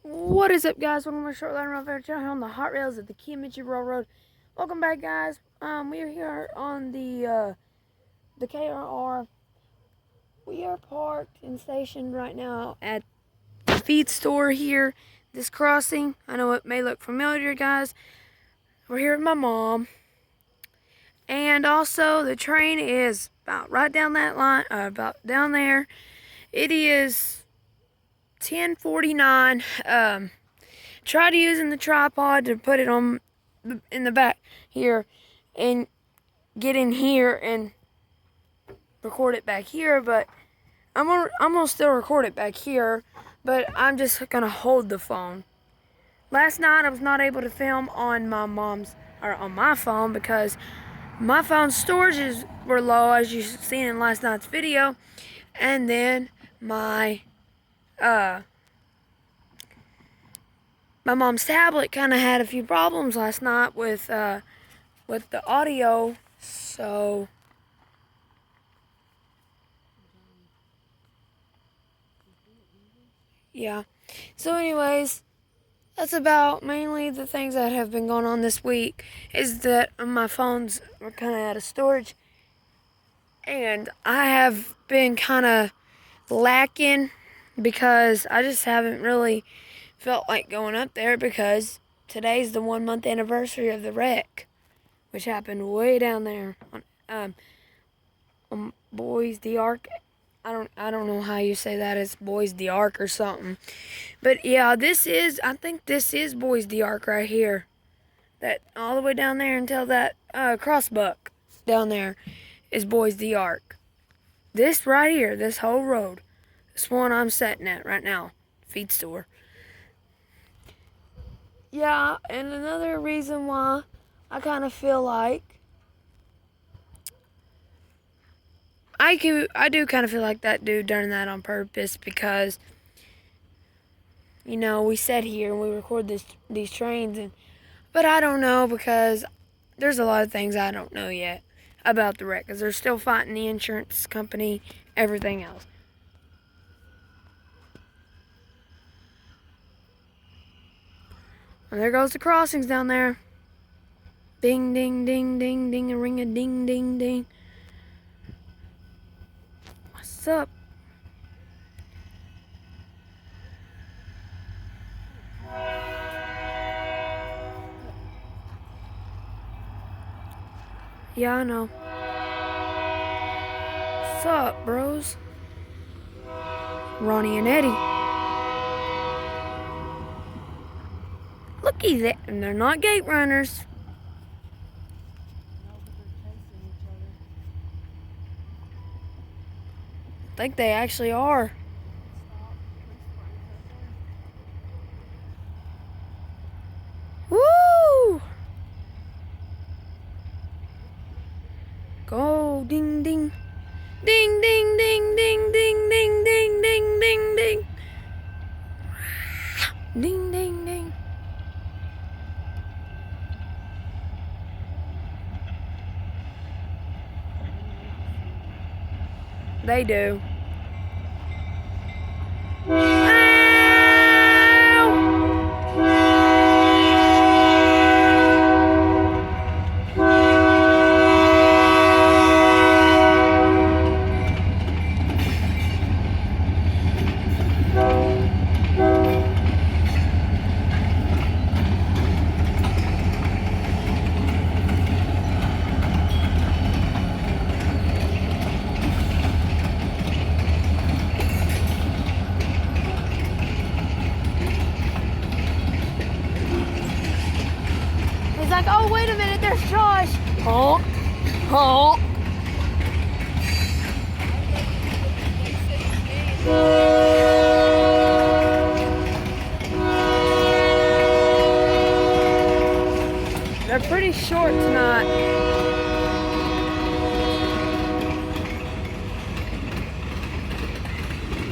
What is up, guys? Welcome to my short line around fair channel here on the hot rails at the Kiamichi Railroad. Welcome back, guys. We are here on the KRR. We are parked and stationed right now at the feed store here. This crossing, I know it may look familiar, guys. We're here with my mom, and also the train is about right down that line, about down there. It is 10:49. Tried using the tripod to put it on in the back here and get in here and record it back here, but I'm gonna still record it back here, but I'm just gonna hold the phone. Last night I was not able to film on my phone because my phone's storages were low, as you've seen in last night's video, and then my mom's tablet kind of had a few problems last night with the audio, so yeah. So anyways, that's about mainly the things that have been going on this week, is that my phones were kind of out of storage, and I have been kind of lacking because I just haven't really felt like going up there, because today's the 1 month anniversary of the wreck, which happened way down there on Boys the Ark. I don't know how you say that. It's Boys the Ark or something. But yeah, I think this is Boys the Ark right here. That all the way down there until that crossbuck down there is Boys the Ark. This right here, this whole road, this one I'm sitting at right now, feed store. Yeah, and another reason why I kind of feel like I do kind of feel like that dude done that on purpose, because we sit here and we record these trains, but I don't know, because there's a lot of things I don't know yet about the wreck, because they're still fighting the insurance company, everything else. And there goes the crossings down there. Ding, ding, ding, ding, ding, a ring a ding, ding, ding. What's up? Yeah, I know. What's up, bros? Ronnie and Eddie. Looky there, and they're not gate runners. I think they actually are. Woo! Go, ding, ding. Ding, ding, ding, ding, ding, ding, ding, ding, ding, ding. Ding, ding, ding. They do. He's like, oh, wait a minute, there's Josh. Honk, honk. They're pretty short tonight.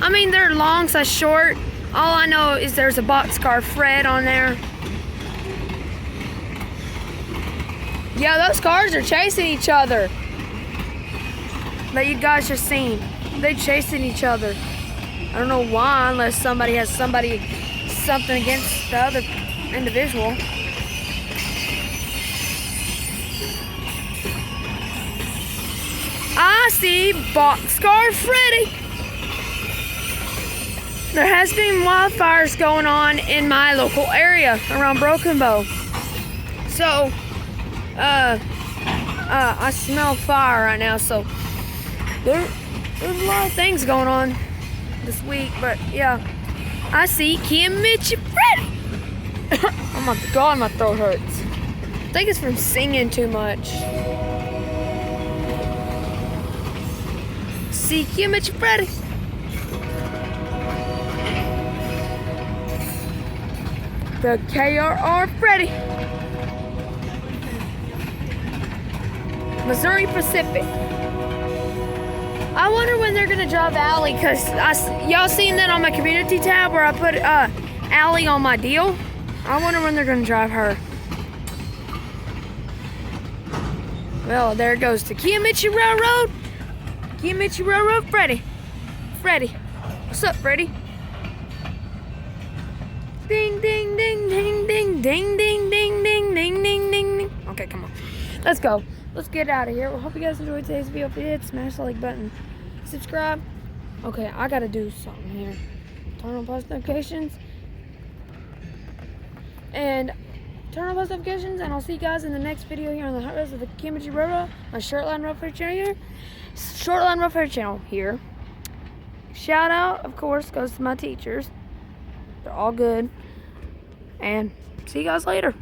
I mean, they're long, so short. All I know is there's a boxcar Fred on there. Yeah, those cars are chasing each other. That you guys just seen. They're chasing each other. I don't know why, unless somebody has somebody something against the other individual. I see Boxcar Freddy. There has been wildfires going on in my local area around Broken Bow. So, I smell fire right now. So there's a lot of things going on this week. But yeah, I see Kiamichi Freddy. Oh my God, my throat hurts. I think it's from singing too much. See Kiamichi Freddy. The KRR Freddy. Missouri Pacific. I wonder when they're gonna drive Allie, cause y'all seen that on my community tab where I put Allie on my deal. I wonder when they're gonna drive her. Well, there it goes to Kiamichi Railroad. Kiamichi Railroad Freddy. Freddy. What's up, Freddy? Ding, ding, ding, ding, ding, ding, ding, ding, ding, ding, ding, ding, ding. Okay, come on. Let's go. Let's get out of here. Well, hope you guys enjoyed today's video. If you did, smash the like button. Subscribe. Okay, I gotta do something here. Turn on post notifications. And turn on post notifications, and I'll see you guys in the next video here on the Hot Roads of the Kiamichi Railroad, my Shortline Rough channel here. Shortline Rough channel here. Shout out, of course, goes to my teachers. They're all good. And see you guys later.